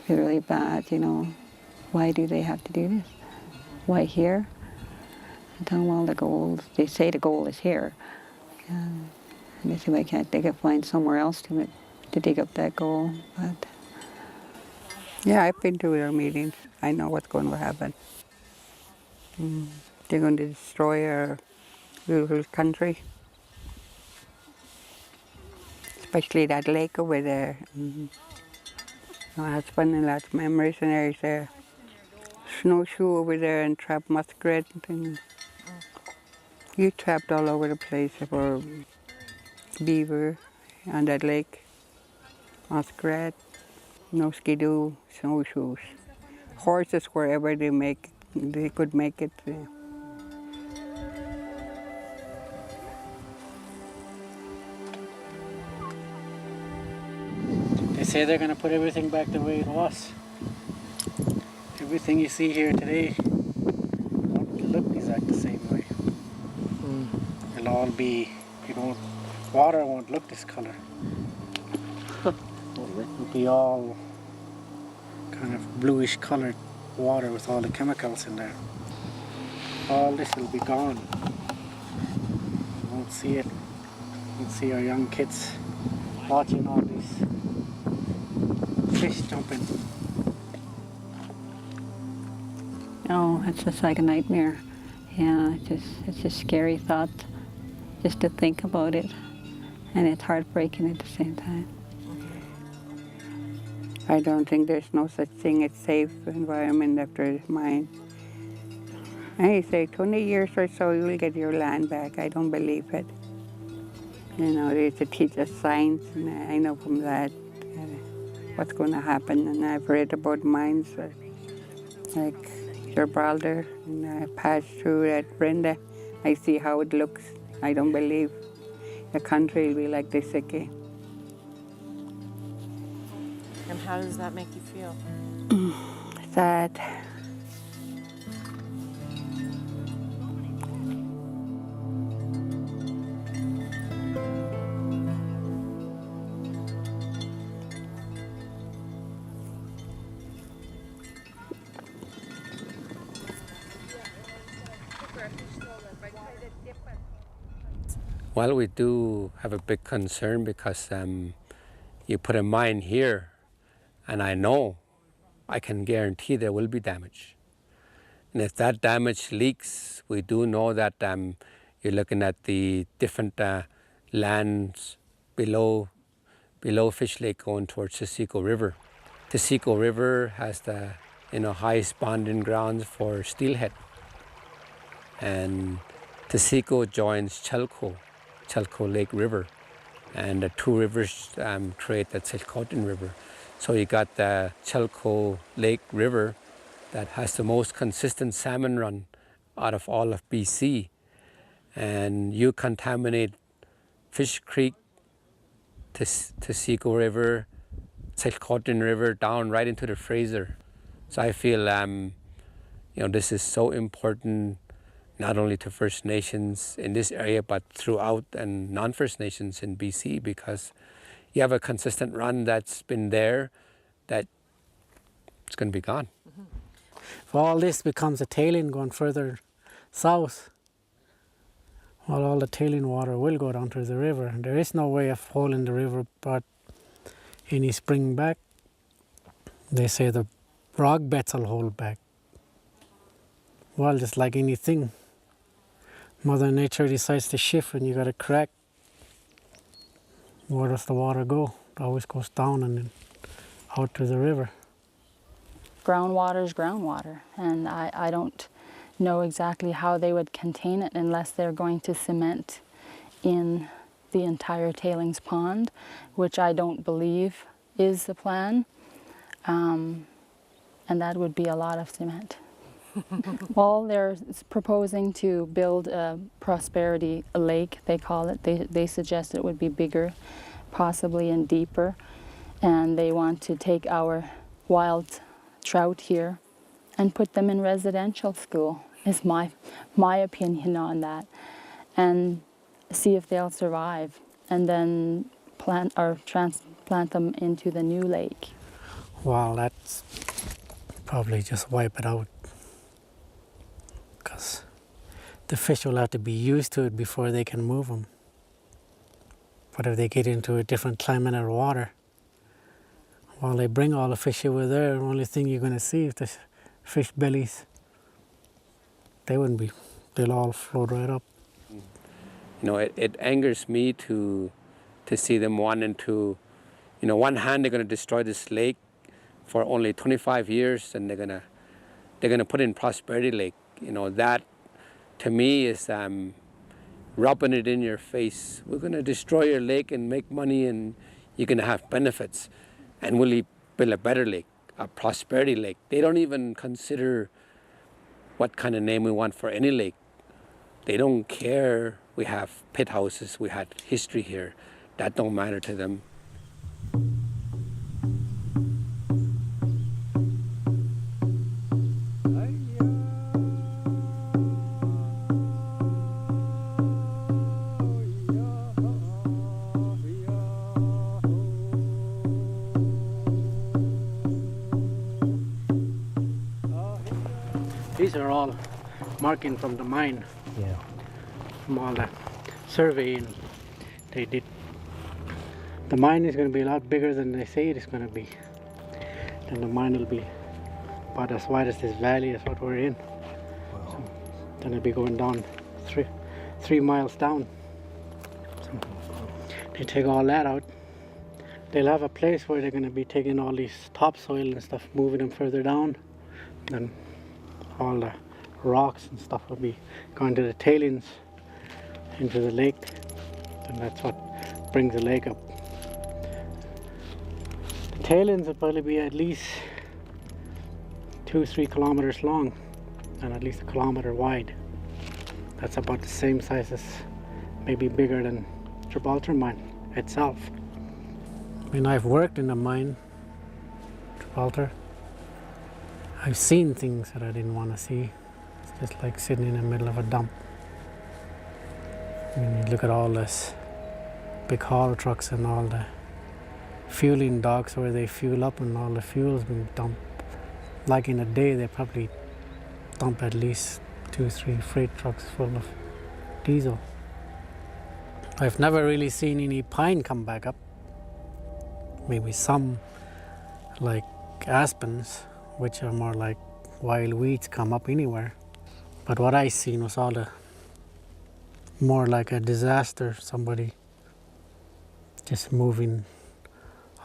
feel really bad, you know. Why do they have to do this? Why here? I tell them, well, the gold, they say the gold is here. And they say, why can't they find somewhere else to dig up that gold? But yeah, I've been to their meetings. I know what's going to happen. They're going to destroy our beautiful country, especially that lake over there. My husband and lots of memories, and there's a snowshoe over there and trap muskrat. And you trapped all over the place for beaver on that lake, muskrat, no skidoo, snowshoes. Horses wherever they could make it. They say they're going to put everything back the way it was. Everything you see here today won't look exactly the same way. It'll all be, water won't look this color. It'll be all kind of bluish colored water with all the chemicals in there. All this will be gone. You won't see it. You won't see our young kids watching all these fish jumping. no, it's just like a nightmare. Yeah, it's just scary thought just to think about it. And it's heartbreaking at the same time. I don't think there's no such thing as safe environment after mine. I say 20 years or so you will get your land back. I don't believe it. You know, they used to teach us science, and I know from that what's going to happen. And I've read about mines like your brother, and I passed through that Brenda. I see how it looks. I don't believe the country will be like this again. And how does that make you feel? Sad. Well, we do have a big concern because you put a mine here, and I can guarantee there will be damage. And if that damage leaks, we do know that you're looking at the different lands below Fish Lake going towards Tesico River. Tesico River has the highest bonding grounds for steelhead. And Tesico joins Chalco Lake River, and the two rivers create the Tsilhqot'in River. So you got the Chalco Lake River that has the most consistent salmon run out of all of BC, and you contaminate Fish Creek, Tesico River, Tsilhqot'in River down right into the Fraser. So I feel this is so important, not only to First Nations in this area, but throughout and non-First Nations in BC, because you have a consistent run that's been there that it's going to be gone. If all this becomes a tailing going further south, well, all the tailing water will go down to the river. There is no way of holding the river, but any spring back, they say the rock beds will hold back. Well, just like anything, Mother Nature decides to shift and you got a crack. Where does the water go? It always goes down and then out to the river. Groundwater is groundwater, and I don't know exactly how they would contain it unless they're going to cement in the entire tailings pond, which I don't believe is the plan, and that would be a lot of cement. Well, they're proposing to build a prosperity lake, they call it. They suggest it would be bigger, possibly, and deeper, and they want to take our wild trout here and put them in residential school, is my opinion on that, and see if they'll survive, and then transplant them into the new lake. well, that's probably just wipe it out, because the fish will have to be used to it before they can move them. But if they get into a different climate or water, while they bring all the fish over there, the only thing you're going to see is the fish bellies. They'll all float right up. You know, it angers me to see them wanting to, you know, one hand they're going to destroy this lake for only 25 years, and they're gonna put in Prosperity Lake. You know, that to me is rubbing it in your face. We're going to destroy your lake and make money, and you're going to have benefits. And will you build a better lake, a Prosperity Lake? They don't even consider what kind of name we want for any lake. They don't care. We have pit houses. We had history here. That don't matter to them. These are all marking from the mine. Yeah. From all the surveying they did. The mine is going to be a lot bigger than they say it is going to be. And the mine will be about as wide as this valley is what we're in. Wow. So then it'll be going down 3 miles down. So they take all that out. They'll have a place where they're going to be taking all these topsoil and stuff, moving them further down. Then all the rocks and stuff will be going to the tailings into the lake, and that's what brings the lake up. The tailings will probably be at least 2-3 kilometers long and at least 1 kilometer wide. That's about the same size as, maybe bigger than Gibraltar mine itself. I mean, I've worked in a mine, Gibraltar. I've seen things that I didn't want to see. It's just like sitting in the middle of a dump. I mean, you look at all this big haul trucks and all the fueling docks where they fuel up and all the fuel's been dumped. Like in a day, they probably dump at least 2-3 freight trucks full of diesel. I've never really seen any pine come back up. Maybe some, like aspens, which are more like wild weeds, come up anywhere. But what I seen was all the more like a disaster, somebody just moving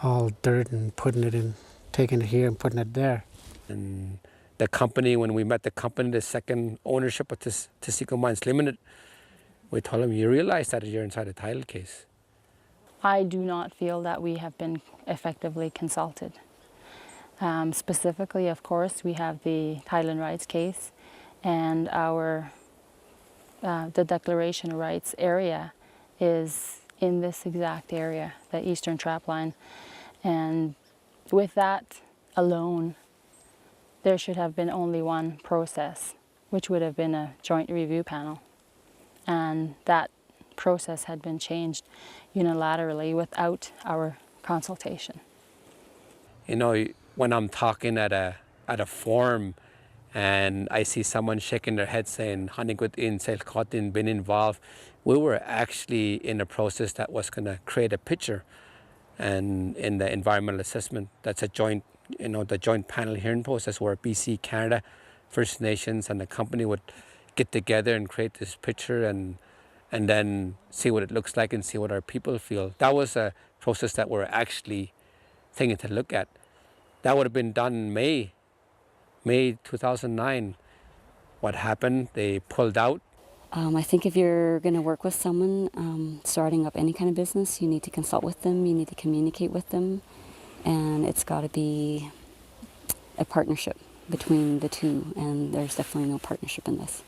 all dirt and putting it in, taking it here and putting it there. And the company, when we met the company, the second ownership of Taseko Mines Limited, we told them, you realize that you're inside a title case. I do not feel that we have been effectively consulted. Specifically, of course, we have the title and rights case, and our the declaration of rights area is in this exact area, the Eastern Trap Line. And with that alone, there should have been only one process, which would have been a joint review panel. And that process had been changed unilaterally without our consultation. You know, when I'm talking at a forum and I see someone shaking their head saying, Honeygut in Selkotin been involved, we were actually in a process that was going to create a picture, and in the environmental assessment, that's a joint, you know, the joint panel hearing process where BC, Canada, First Nations and the company would get together and create this picture and then see what it looks like and see what our people feel. That was a process that we're actually thinking to look at. That would have been done in May 2009. What happened? They pulled out. I think if you're going to work with someone starting up any kind of business, you need to consult with them, you need to communicate with them, and it's got to be a partnership between the two, and there's definitely no partnership in this.